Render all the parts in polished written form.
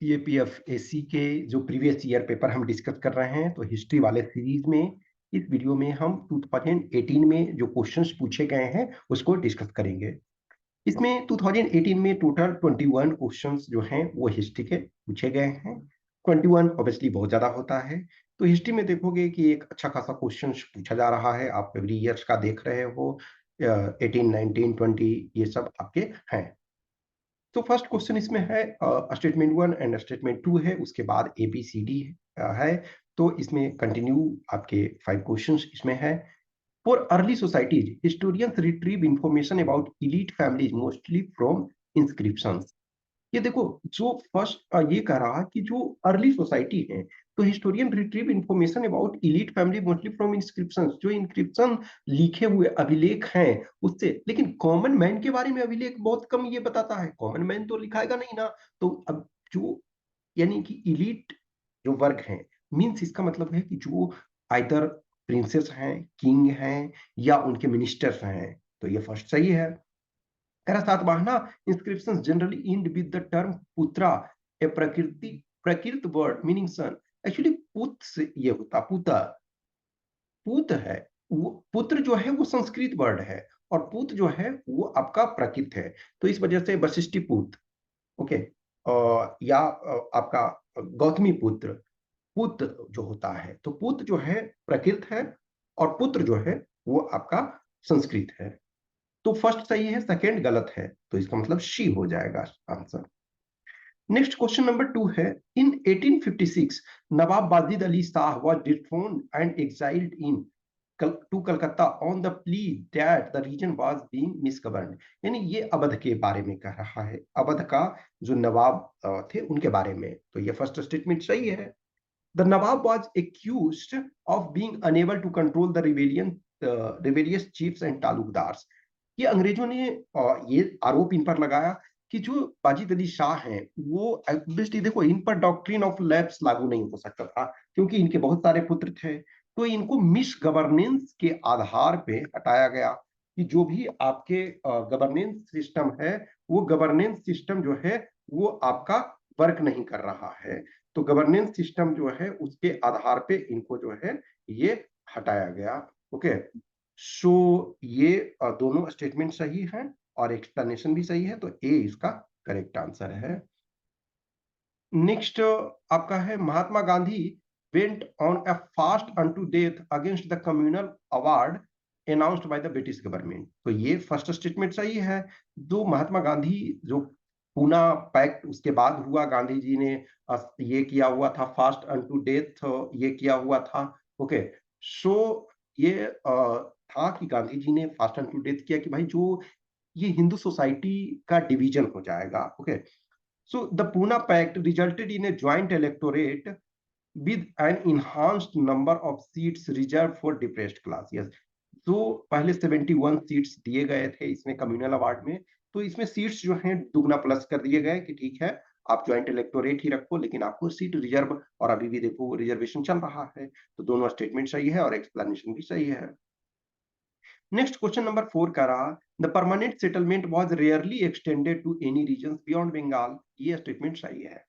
CAPF-AC के जो previous year paper हम डिस्कस कर रहे हैं, तो हिस्ट्री वाले सीरीज में इस वीडियो में हम 2018 में जो क्वेश्चंस पूछे गए हैं उसको डिस्कस करेंगे। इसमें 2018 में टोटल 21 क्वेश्चंस जो हैं वो हिस्ट्री के पूछे गए हैं। 21 ऑब्वियसली बहुत ज़्यादा होता है, तो हिस्ट्री में देखोगे कि एक अच्छा खासा क्वेश्चन पूछा जा रहा है। आप एवरी ईयर्स का देख रहे हो, 18, 19, 20 ये सब आपके हैं। तो फर्स्ट क्वेश्चन इसमें है स्टेटमेंट 1 एंड स्टेटमेंट 2 है, उसके बाद ABCD है। तो इसमें कंटिन्यू आपके 5 क्वेश्चंस इसमें है। For early societies, historians retrieve information about elite families mostly from inscriptions. ये देखो, जो फर्स्ट ये कह रहा कि जो अर्ली सोसाइटी है, तो historian retrieve information about elite family mostly from inscription, जो इंस्क्रिप्शन लिखे हुए अभिलेख हैं उससे। लेकिन कॉमन मैन के बारे में अभिलेख बहुत कम ये बताता है, कॉमन मैन तो लिखाएगा नहीं ना। तो अब जो यानी कि इलीट जो वर्ग हैं, मीन्स इसका मतलब है कि जो आइदर प्रिंसेस हैं, किंग हैं या उनके मिनिस्टर्स हैं। तो ये फर्स्ट सही है। Satavahana inscriptions generally end with the term putra, a प्रकृत वर्ड मीनिंग सन। एक्चुअली पुत्र से ये होता पुत्र, पुत्र है वो, पुत्र जो है वो संस्कृत वर्ड है और पुत्र जो है वो आपका प्रकृत है। तो इस वजह से वशिष्ठी पुत्र, ओके, या आपका गौतमी पुत्र, पुत्र जो होता है, तो पुत्र जो है प्रकृत है और पुत्र जो है वो आपका संस्कृत है। तो फर्स्ट सही है, सेकंड गलत है, तो इसका मतलब शी हो जाएगा आंसर। नेक्स्ट क्वेश्चन नंबर 2 है, in 1856 Nawab Wajid Ali Shah was dethroned and exiled in to Calcutta on the plea that the reason was being misgoverned. यानी ये अवध के बारे में कह रहा है, अवध का जो नवाब थे उनके बारे में। तो ये फर्स्ट स्टेटमेंट सही है। The Nawab was accused of being unable to control the rebellious chiefs and taluqdars. ये अंग्रेजों ने ये आरोप इन पर लगाया कि जो वाजिद अली शाह हैं वो ऑब्वियसली, देखो, इन पर डॉक्ट्रिन ऑफ लैप्स लागू नहीं हो सकता था क्योंकि इनके बहुत सारे पुत्र थे। तो इनको मिस गवर्नेंस के आधार पे हटाया गया कि जो भी आपके गवर्नेंस सिस्टम है, वो गवर्नेंस सिस्टम जो है वो आपका वर्क नहीं कर रहा है। तो गवर्नेंस सिस्टम जो है उसके आधार पे इनको जो है ये हटाया गया। ओके, सो ये दोनों स्टेटमेंट सही है और एक्सप्लेनेशन भी सही है, तो ए इसका करेक्ट आंसर है। नेक्स्ट आपका है, Mahatma Gandhi went on a fast unto death against the communal award announced by the British government. तो ये फर्स्ट स्टेटमेंट सही है। जो महात्मा गांधी जो पूना पैक्ट उसके बाद हुआ, गांधी जी ने ये किया हुआ था, फास्ट अनटू डेथ ये किया हुआ था। ओके, सो ये था कि गांधी जी ने फास्ट अनटू डेथ किया कि भाई जो ये हिंदू सोसाइटी का डिवीजन हो जाएगा। Okay, so the Poona pact resulted in a joint electorate with an enhanced number of seats reserved for depressed class. Yes, तो पहले 71 सीट्स दिए गए थे इसमें कम्युनल अवार्ड में, तो इसमें सीट्स जो हैं दुगना प्लस कर दिए गए कि ठीक है आप ज्वाइंट इलेक्टोरेट ही रखो लेकिन आपको सीट रिजर्व, और अभी भी देखो रिजर्वेशन चल रहा है। तो दोनों स्टेटमेंट सही है और एक्सप्लेनेशन भी सही है। नेक्स्ट क्वेश्चन नंबर 4 का रहा, the permanent settlement was rarely extended to any region beyond Bengal. ये स्टेटमेंट सही है।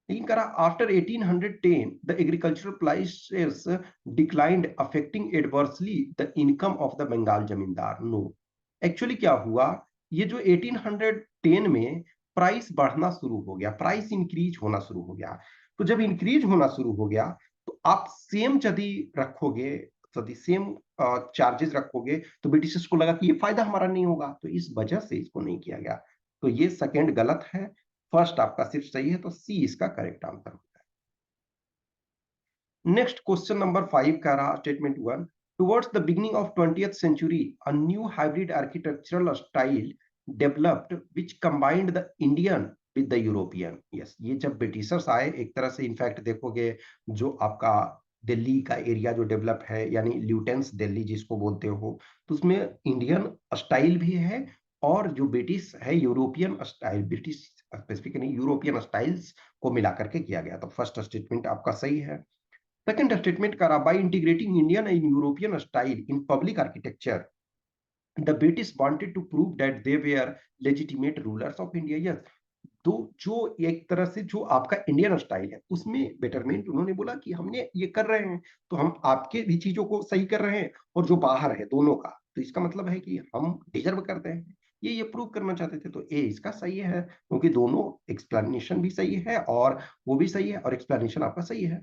लेकिन करा after 1810 the agricultural prices declined affecting adversely the income of the Bengal zamindar. No, actually क्या हुआ, ये जो 1810 में प्राइस बढ़ना शुरू हो गया, प्राइस इंक्रीज होना शुरू हो गया। तो जब इंक्रीज होना शुरू हो गया तो आप सेम यदि रखोगे, यदि सेम चार्जेस रखोगे, तो ब्रिटिशर्स को लगा कि ये फायदा हमारा नहीं होगा, तो इस वजह से इसको नहीं किया गया। तो ये सेकंड गलत है, फर्स्ट आपका सिर्फ सही है, तो सी इसका करेक्ट आंसर होता है। नेक्स्ट क्वेश्चन नंबर 5 का रहा, statement 1, towards the beginning of 20th century a new hybrid architectural style developed which combined the Indian with the European. Yes, ये जब ब्रिटिशर्स आए, एक तरह से इनफैक्ट देखोगे जो आपका दिल्ली का एरिया जो डेवलप है, यानी ल्यूटेंस दिल्ली जिसको बोलते हो, तो उसमें इंडियन स्टाइल भी है और जो ब्रिटिश है यूरोपियन स्टाइल, ब्रिटिश स्पेसिफिक नहीं, यूरोपियन स्टाइल्स को मिला करके किया गया। तो फर्स्ट स्टेटमेंट आपका सही है। सेकंड स्टेटमेंट करा, by integrating Indian and European style in public architecture the British wanted to prove that they were legitimate rulers of India. Yes, तो जो एक तरह से जो आपका इंडियन स्टाइल है उसमें बेटरमेंट उन्होंने बोला कि हमने ये कर रहे हैं, तो हम आपके भी चीजों को सही कर रहे हैं और जो बाहर है दोनों का, तो इसका मतलब है कि हम डिजर्व करते हैं। ये प्रूव करना चाहते थे, तो ए इसका सही है क्योंकि दोनों एक्सप्लेनेशन भी सही है और वो भी सही है और एक्सप्लेनेशन आपका सही है।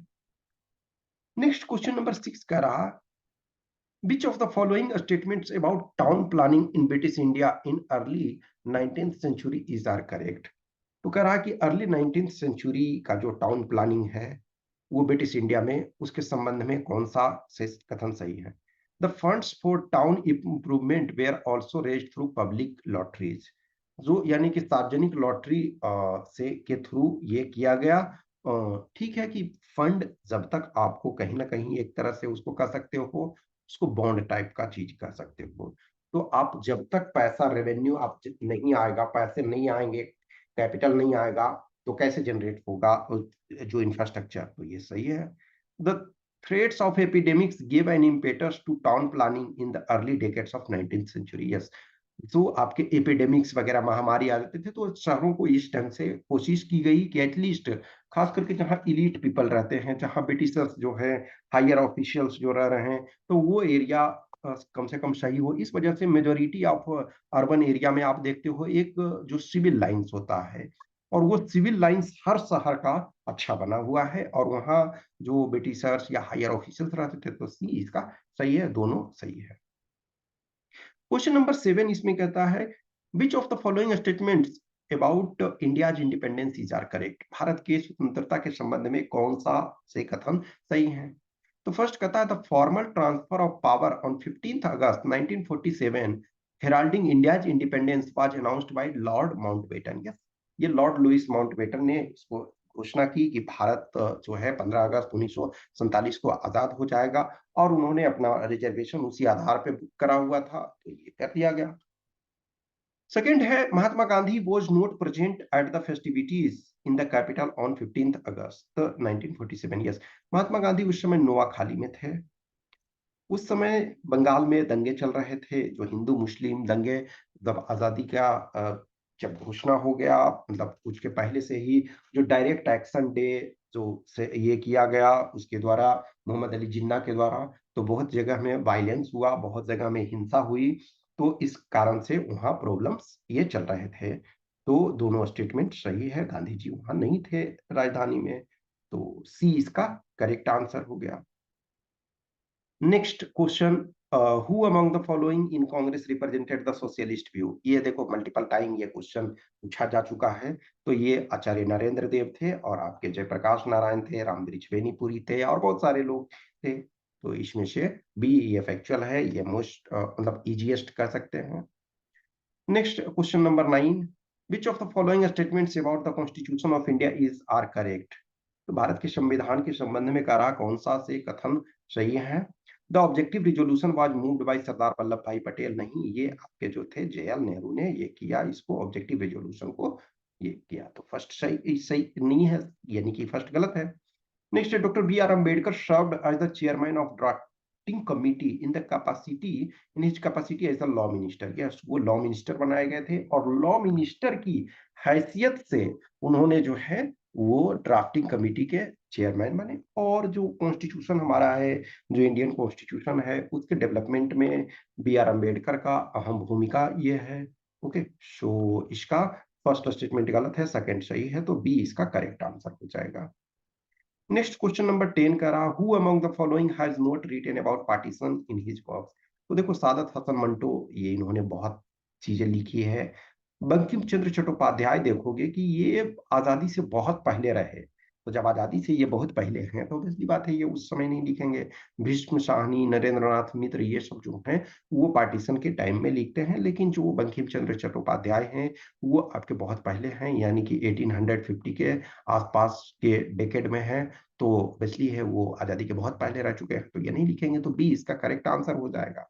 नेक्स्ट क्वेश्चन नंबर 6 का रहा, which of the following statements about town planning in British India in early 19th century is are correct? तो कह रहा कि अर्ली 19th सेंचुरी का जो टाउन प्लानिंग है वो ब्रिटिश इंडिया में, उसके संबंध में कौन सा से कथन सही है? The funds for town improvement where also raised through public lotteries, जो यानी कि सार्वजनिक लॉटरी से के थ्रू ये किया गया। ठीक है कि फंड जब तक आपको कहीं ना कहीं एक तरह से उसको कर सकते हो, उसको बॉन्ड टाइप का चीज कर सकते हो, तो आप जब तक पैसा रेवेन्यू आप नहीं आएगा, पैसे नहीं आएंगे, कैपिटल नहीं आएगा, तो कैसे जनरेट होगा जो इंफ्रास्ट्रक्चर, तो ये सही है। The threats of epidemics gave an impetus to town planning in the early decades of 19th century. Yes, जो आपके एपिडेमिक्स वगैरह महामारी आ जाते थे तो शहरों को इस ढंग से कोशिश की गई कि एटलीस्ट खास करके जहाँ इलीट पीपल रहते हैं, जहाँ ब्रिटिशर्स जो है हायर ऑफिशियल्स जो रह रहे हैं, तो वो एरिया कम से कम सही हो। इस वजह से मेजोरिटी ऑफ अर्बन एरिया में आप देखते हो एक जो सिविल लाइंस होता है, और वो सिविल लाइंस हर शहर का अच्छा बना हुआ है, और वहाँ जो ब्रिटिशर्स या हायर ऑफिशियल्स रहते थे, तो सी इसका सही है, दोनों सही है। क्वेश्चन नंबर 7 इसमें कहता है, which of the following statements about India's independence is are correct? Bharat के स्वतंत्रता के संबंध में कौन सा से कथन सही है? तो फर्स्ट कहता है, the formal transfer of power on 15 August 1947 heralding India's independence was announced by Lord Mountbatten. Yes, ये लॉर्ड लुइस माउंटबेटन ने इसको घोषणा की कि भारत जो है 15 अगस्त 1947 को आजाद हो जाएगा, और उन्होंने अपना रिजर्वेशन उसी आधार पे बुक करा हुआ था, तो ये कर दिया गया। सेकंड है, Mahatma Gandhi was not present at the festivities in the capital on 15 August 1947। Yes, Mahatma Gandhi उस समय नोआखाली में थे। उस समय बंगाल में दंगे चल रहे थे, जो हिंदू मुस्लिम दंगे, जब आजादी का जब घोषणा हो गया, मतलब उसके पहले से ही जो डायरेक्ट एक्शन डे जो से ये किया गया उसके द्वारा, मोहम्मद अली जिन्ना के द्वारा, तो बहुत जगह में वायलेंस हुआ, बहुत जगह में हिंसा हुई, तो इस कारण से वहाँ प्रॉब्लम्स ये चल रहे थे। तो दोनों स्टेटमेंट सही है, गांधी जी वहां नहीं थे राजधानी में, तो सी इसका करेक्ट आंसर हो गया। Next question, who among the following in Congress represented the socialist view? ये देखो मल्टीपल टाइम ये क्वेश्चन पूछा जा चुका है, तो ये आचार्य नरेंद्र देव थे, और आपके जयप्रकाश नारायण थे, रामवृक्ष बेनीपुरी थे, और बहुत सारे लोग थे। तो इसमें से बी ये फैक्चुअल है, ये मोस्ट मतलब इजीएस्ट कर सकते हैं। Next question number 9, which of the following statements about the constitution of India is are correct? तो भारत के संविधान के संबंध में कहा कौन सा से कथन सही है? The objective resolution was moved by Sardar Vallabhbhai Patel. नहीं, ये आपके जो थे जेएल नेहरू ने ये किया, इसको ऑब्जेक्टिव रिजोल्यूशन को ये किया, तो फर्स्ट सही सही नहीं है, यानी कि फर्स्ट गलत है। नेक्स्ट है, doctor B R Ambedkar served as the chairman of drafting committee in the capacity in his capacity as the law minister. Yes, वो लॉ मिनिस्टर बनाए गए थे, और लॉ मिनिस्टर की हैसियत से उन्होंने जो है वो ड्राफ्टिंग कमिटी के चेयरमैन बने, और जो कॉन्स्टिट्यूशन हमारा है, जो इंडियन कॉन्स्टिट्यूशन है, उसके डेवलपमेंट में बी आर अम्बेडकर का अहम भूमिका ये है। ओके, सो इसका फर्स्ट स्टेटमेंट गलत है, सेकंड सही है, तो बी इसका करेक्ट आंसर हो जाएगा। नेक्स्ट क्वेश्चन नंबर 10 का रहा, who among the following has not written about partition in his works? तो देखो सादत हसन मंटो, ये इन्होंने बहुत चीजें लिखी है। बंकिम चंद्र चट्टोपाध्याय देखोगे कि ये आजादी से बहुत पहले रहे, तो जब आजादी से ये बहुत पहले हैं तो ऑब्वियसली बात है ये उस समय नहीं लिखेंगे। भीष्म साहनी, नरेंद्र नाथ मित्र, ये सब जो हैं वो पार्टीशन के टाइम में लिखते हैं, लेकिन जो बंकिम चंद्र चट्टोपाध्याय हैं वो आपके बहुत पहले हैं, यानी कि 1850 के आसपास के डेकेड में है, तो ऑब्वियसली है वो आजादी के बहुत पहले रह चुके हैं, तो ये नहीं लिखेंगे, तो बी इसका करेक्ट आंसर हो जाएगा।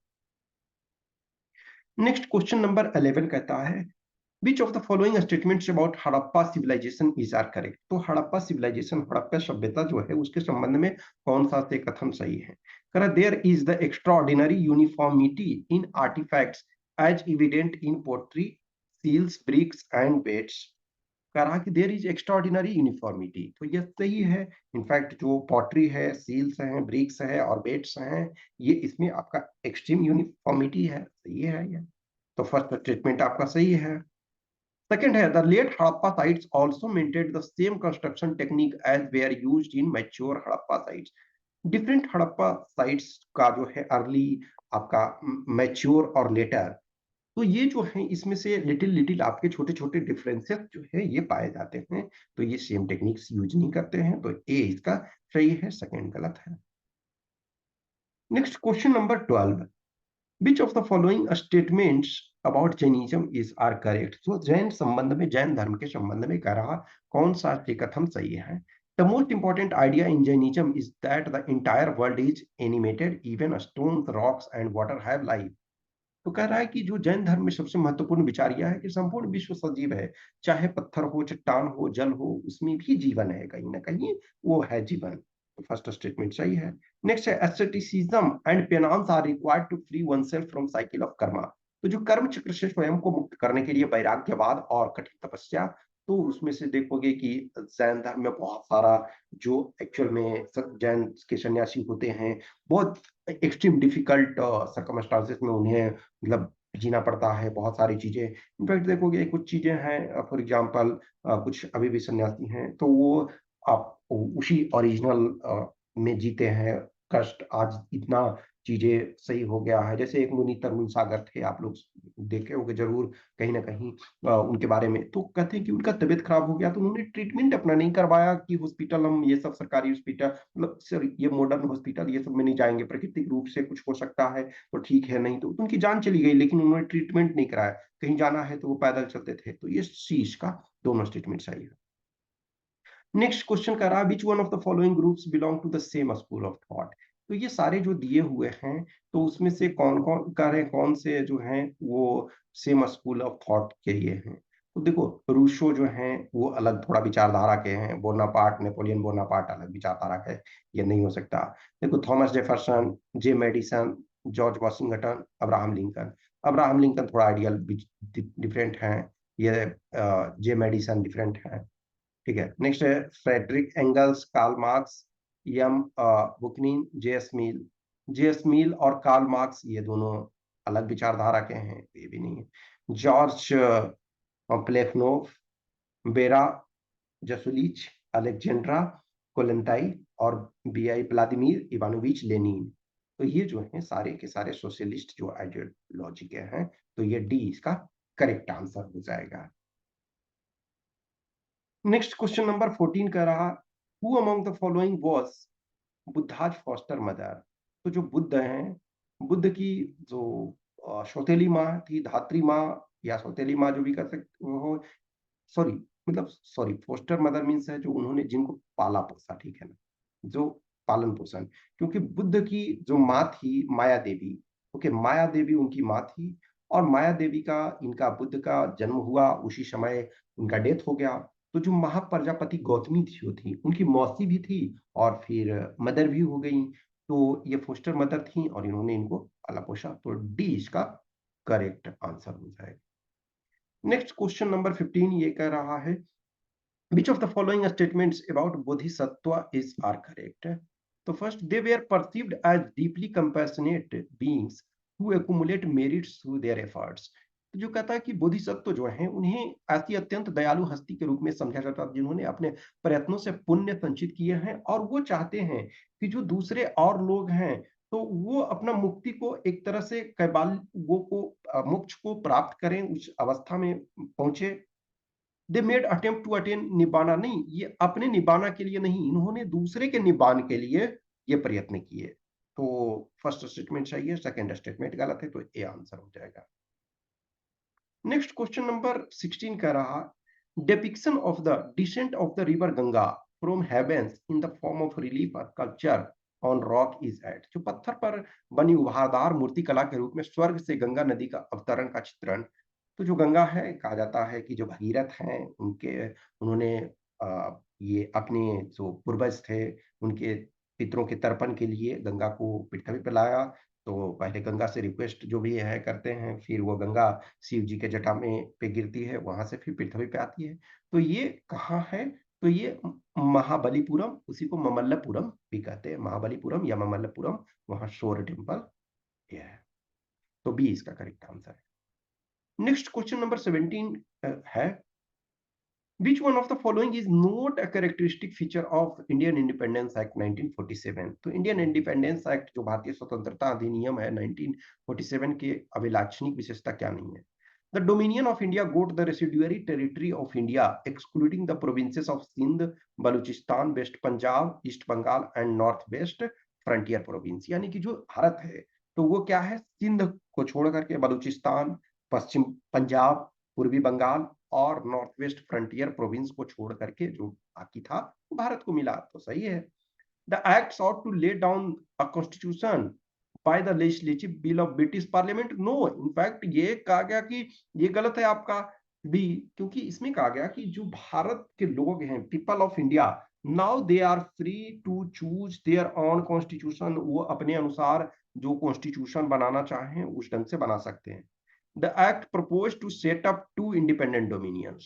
नेक्स्ट क्वेश्चन नंबर 11 कहता है, which of the following statements about Harappa civilisation is are correct? तो हड़प्पा सिविलाइजेशन, हड़प्पा सभ्यता जो है उसके संबंध में कौन सा से कथन सही है? कह there is the extraordinary uniformity in artefacts as evident in pottery, seals, bricks and beads. कह रहा कि देयर इज एक्स्ट्राऑर्डिनरी यूनिफॉर्मिटी, तो ये सही है। इनफैक्ट जो पॉटरी है, सील्स हैं, ब्रिक्स हैं और बेट्स हैं, ये इसमें आपका एक्सट्रीम यूनिफॉर्मिटी है, सही है ये। तो फर्स्ट स्टेटमेंट आपका सही है। सेकंड है the late Harappa sites also maintained the same construction technique as were used in mature Harappa sites. Different Harappa sites का जो है अर्ली आपका मैच्योर और लेटर, तो ये जो है इसमें से लिटिल लिटिल आपके छोटे छोटे डिफरेंसेस जो है ये पाए जाते हैं। तो ये सेम टेक्निक्स यूज नहीं करते हैं, तो ए इसका सही है, सेकंड गलत है। Next question number 12, which of the following statements about Jainism is are correct. तो जैन संबंध में, जैन धर्म के संबंध में कह रहा कौन सा कथन सही है। The most important idea in Jainism is that the entire world is animated, even stones, rocks and water have life. तो कह रहा है कि जो जैन धर्म में सबसे महत्वपूर्ण विचार यह है कि संपूर्ण विश्व सजीव है, चाहे पत्थर हो, चट्टान हो, जल हो, उसमें भी जीवन है, कहीं ना कहीं वो है जीवन। तो फर्स्ट स्टेटमेंट सही है। नेक्स्ट है asceticism and penance are required to free oneself from cycle of karma. तो जो कर्म चक्र से स्वयं को मुक्त करने के लिए वैराग्यवाद और कठिन तपस्या, तो उसमें से देखोगे कि जैन धर्म में बहुत सारा जो एक्चुअल में जैन के सन्यासी होते हैं, बहुत एक्सट्रीम डिफिकल्ट सर्कमस्टांसेस में उन्हें मतलब जीना पड़ता है, बहुत सारी चीजें। इनफैक्ट देखोगे कुछ चीजें हैं, फॉर एग्जांपल कुछ अभी भी सन्यासी हैं तो वो आप उसी ओरिजिनल में जीते हैं। कष्ट आज इतना चीजें सही हो गया है, जैसे एक मुनि तरमुल सागर थे, आप लोग देखे होंगे जरूर कहीं ना कहीं उनके बारे में। तो कहते हैं कि उनका तबीयत खराब हो गया तो उन्होंने ट्रीटमेंट अपना नहीं करवाया कि हॉस्पिटल, हम ये सब सरकारी हॉस्पिटल, मतलब सर ये मॉडर्न हॉस्पिटल ये सब में नहीं जाएंगे, प्राकृतिक रूप से कुछ हो सकता है तो ठीक है, नहीं तो उनकी जान चली गई, लेकिन उन्होंने ट्रीटमेंट नहीं कराया। कहीं जाना है तो वो पैदल चलते थे। तो ये शीश का दोनों स्टेटमेंट सही है। नेक्स्ट क्वेश्चन कर रहा है which one of the following groups belong to the same school of thought. तो ये सारे जो दिए हुए हैं, तो उसमें से कौन कौन कर रहे हैं, कौन से जो हैं वो सेम स्कूल ऑफ थॉट के ये हैं। तो देखो रूसो जो हैं वो अलग थोड़ा विचारधारा के हैं, बोनापार्ट, नेपोलियन बोनापार्ट अलग विचारधारा के, ये नहीं हो सकता। देखो Thomas Jefferson, J Madison, George Washington, Abraham Lincoln. Abraham Lincoln थोड़ा आइडियल डिफरेंट हैं, ये जे मेडिसन डिफरेंट है। ठीक है। नेक्स्ट है फ्रेडरिक एंगल्स, कार्ल मार्क्स, यम बुकनिन, जेएस मिल। जेएस मिल और कार्ल मार्क्स ये दोनों अलग विचारधारा के हैं, ये भी नहीं है। जॉर्ज प्लेखनोव, बेरा जसुलिच, अलेक्जेंड्रा कोलेंटाई और B I Vladimir Ivanovich Lenin. तो ये जो है सारे के सारे सोशलिस्ट जो आइडियोलॉजी के हैं, तो ये डी इसका करेक्ट आंसर हो जाएगा। नेक्स्ट क्वेश्चन नंबर 14 कह रहा who among the following was Buddha's foster mother. तो जो बुद्ध हैं, बुद्ध की जो सौतेली माँ थी, धात्री माँ या सौतेली माँ जो भी कर सकते हो, सॉरी मतलब सॉरी फोस्टर मदर मीन्स है जो उन्होंने जिनको पाला पोसा, ठीक है ना, जो पालन पोषण। क्योंकि बुद्ध की जो माँ थी माया देवी, ओके, माया देवी उनकी माँ थी, और माया देवी का, इनका बुद्ध का जन्म हुआ उसी समय उनका डेथ हो गया। तो जो महाप्रजापति गौतमी थी वो थी उनकी मौसी भी थी और फिर मदर भी हो गई। तो ये फोस्टर मदर थी और इन्होंने इनको पाला पोसा, तो डी इसका करेक्ट आंसर हो जाएगा। नेक्स्ट क्वेश्चन नंबर 15 ये कह रहा है which of the following statements about bodhisattva is are correct। तो first, they were perceived as deeply compassionate beings who accumulate merits through their efforts। तो जो कहता है कि बोधिसत्व जो हैं उन्हें ऐसी अत्यंत दयालु हस्ती के रूप में समझा जाता है जिन्होंने अपने प्रयत्नों से पुण्य संचित किए हैं, और वो चाहते हैं कि जो दूसरे और लोग हैं तो वो अपना मुक्ति को एक तरह से कैबाल वो को मोक्ष को प्राप्त करें, उस अवस्था में पहुंचे। They made attempt to attain nibbana, नहीं ये अपने निबाना के लिए नहीं, इन्होंने दूसरे के निबान के लिए ये प्रयत्न किए। तो फर्स्ट स्टेटमेंट सही है, सेकंड स्टेटमेंट गलत है, तो ए आंसर हो जाएगा। नेक्स्ट क्वेश्चन नंबर 16 कह रहा depiction of the descent of the river Ganga from heavens in the form of relief sculpture on rock is at. जो पत्थर पर बनी उभारदार मूर्ति कला के रूप में स्वर्ग से गंगा नदी का अवतरण का चित्रण। तो जो गंगा है, कहा जाता है कि जो भगीरथ हैं उनके, उन्होंने ये अपने जो पूर्वज थे उनके पितरों के तर्पण के लिए गंगा को पृथ्वी पर लाया। तो पहले गंगा से रिक्वेस्ट जो भी है करते हैं, फिर वो गंगा शिव जी के जटा में पे गिरती है, वहां से फिर पृथ्वी पे आती है। तो ये कहाँ है? तो ये महाबलीपुरम, उसी को ममल्लपुरम भी कहते हैं, महाबलीपुरम या ममल्लपुरम, वहां शोर टेम्पल ये है। तो बी इसका करेक्ट आंसर है। नेक्स्ट क्वेश्चन नंबर 17 है, Which one of the following is not a characteristic feature of Indian Independence Act 1947? तो इंडियन इंडिपेंडेंस एक्ट जो भारतीय स्वतंत्रता अधिनियम है 1947 के अभिलाक्षणिक विशेषता क्या नहीं है? The Dominion of India got the residuary territory of India, excluding the provinces of Sindh, Baluchistan, West Punjab, East Bengal and North West Frontier Province। यानी कि जो भारत है तो वो क्या है, सिंध को छोड़ करके बलूचिस्तान, पश्चिम पंजाब, पूर्वी बंगाल और नॉर्थ वेस्ट फ्रंटियर प्रोविंस को छोड़ करके जो बाकी था वो भारत को मिला। तो सही है। The act sought to lay down a constitution by the legislative bill of British parliament. No, in fact ये कहा गया कि ये गलत है आपका बी, क्योंकि इसमें कहा गया कि जो भारत के लोग हैं, people of India, now they are free to choose their own constitution. वो अपने अनुसार जो कॉन्स्टिट्यूशन बनाना चाहें उस ढंग से बना सकते हैं। The act proposed to set up two independent dominions.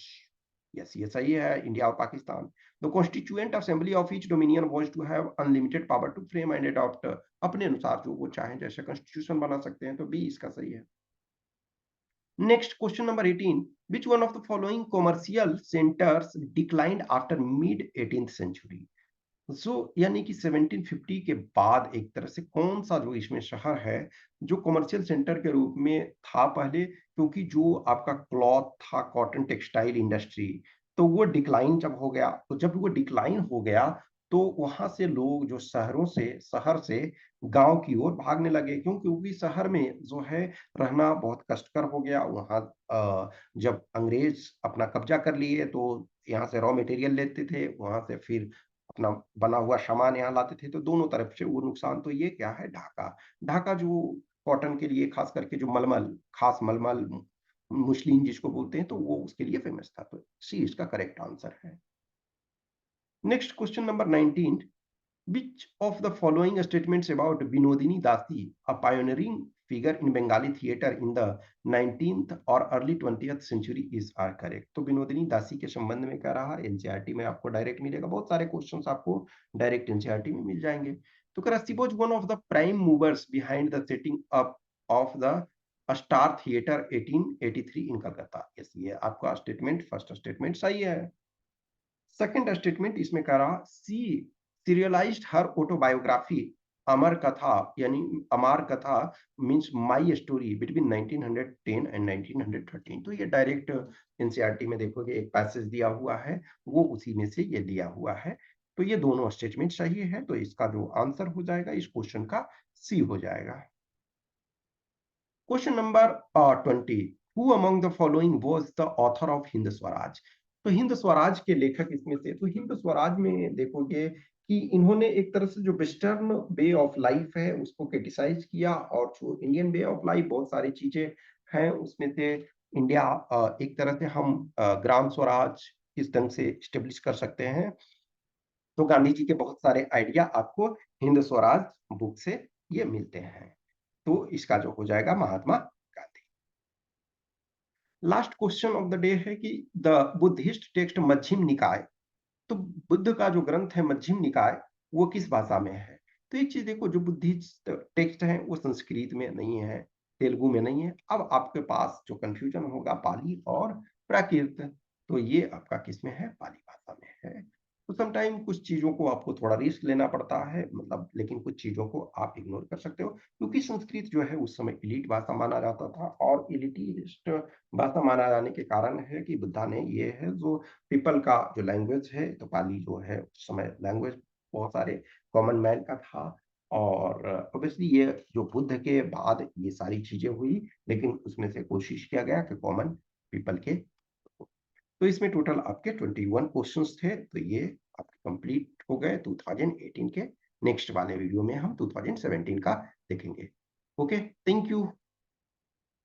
Yes, ये सही है, इंडिया और Pakistan. The constituent assembly of each dominion was to have unlimited power to frame and adopt, अपने अनुसार जो वो चाहें जैसे कॉन्स्टिट्यूशन बना सकते हैं। तो बी इसका सही है। Next question number 18. Which one of the following commercial centers declined after mid 18th century? यानी कि 1750 के बाद एक तरह से कौन सा जो इसमें शहर है जो कमर्शियल सेंटर के रूप में था पहले, क्योंकि जो आपका क्लॉथ था, कॉटन टेक्सटाइल इंडस्ट्री, तो वो डिक्लाइन जब हो गया, तो जब वो डिक्लाइन हो गया तो वहां से लोग जो शहर से गांव की ओर भागने लगे, क्योंकि शहर में जो है रहना बहुत कष्टकर हो गया। वहां जब अंग्रेज अपना कब्जा कर लिए तो यहाँ से रॉ मटेरियल लेते थे, वहां से फिर अपना बना हुआ सामान यहाँ लाते थे, तो दोनों तरफ से वो नुकसान। तो ये क्या है, ढाका। ढाका जो कॉटन के लिए, खास करके जो मलमल, खास मलमल मुस्लिम जिसको बोलते हैं, तो वो उसके लिए फेमस था। तो सी इसका करेक्ट आंसर है। Next question number 19। Which of the following statements about Vinodini Dasi, a pioneering figure in Bengali theatre in the 19th और early 20th century is are correct? तो विनोदिनी दासी के संबंध में कह रहा, एनसीईआरटी में आपको डायरेक्ट मिलेगा, बहुत सारे क्वेश्चंस आपको डायरेक्ट एनसीईआरटी में मिल जाएंगे। तो कह रहा, suppose one of the prime movers behind the setting up of the star theatre 1883 in Calcutta. Yes, ये आपका स्टेटमेंट, फर्स्ट स्टेटमेंट सही है। सेकंड स्टेटमेंट इसमें कह रहा, सी सीरियलाइज्ड हर ऑटोबायोग्राफी अमर कथा, यानी अमर कथा means my story between 1910 and 1913। तो ये डायरेक्ट एनसीईआरटी में देखोगे एक पैसेज दिया हुआ है, वो उसी में से ये दिया हुआ है। तो ये दोनों स्टेटमेंट सही है, तो इसका जो आंसर हो जाएगा इस क्वेश्चन का सी हो जाएगा। Question number 20। Who among the following was the author of Hind Swaraj? तो हिंद स्वराज के लेखक इसमें से, तो हिंद स्वराज में देखोगे कि इन्होंने एक तरह से जो वेस्टर्न वे ऑफ लाइफ है उसको क्रिटिसाइज किया, और जो इंडियन वे ऑफ लाइफ बहुत सारी चीजें हैं उसमें से इंडिया एक तरह से हम ग्राम स्वराज किस ढंग से स्टेब्लिश कर सकते हैं, तो गांधी जी के बहुत सारे आइडिया आपको हिंद स्वराज बुक से ये मिलते हैं। तो इसका जो हो जाएगा Mahatma Gandhi. Last question of the day है कि द बुद्धिस्ट टेक्स्ट मध्यम निकाय, तो बुद्ध का जो ग्रंथ है मध्यम निकाय वो किस भाषा में है? तो एक चीज देखो, जो बुद्धिस्ट टेक्स्ट है वो संस्कृत में नहीं है, तेलुगु में नहीं है। अब आपके पास जो कंफ्यूजन होगा पाली और प्राकृत, तो ये आपका किस में है, पाली भाषा में है। तो समटाइम कुछ चीजों को आपको थोड़ा रिस्क लेना पड़ता है, मतलब, लेकिन कुछ चीजों को आप इग्नोर कर सकते हो, क्योंकि संस्कृत जो है उस समय इलीट भाषा माना जाता था, और इलिटिस्ट भाषा माना जाने के कारण है कि बुद्धा ने ये है जो पीपल का जो लैंग्वेज है, तो पाली जो है उस समय लैंग्वेज बहुत सारे कॉमन मैन का था। और ऑब्वियसली ये जो बुद्ध के बाद ये सारी चीजें हुई, लेकिन उसमें से कोशिश किया गया कि कॉमन पीपल के। तो इसमें टोटल आपके 21 क्वेश्चंस थे, तो ये आपके कंप्लीट हो गए 2018 के। नेक्स्ट वाले वीडियो में हम 2017 का देखेंगे। Okay, thank you.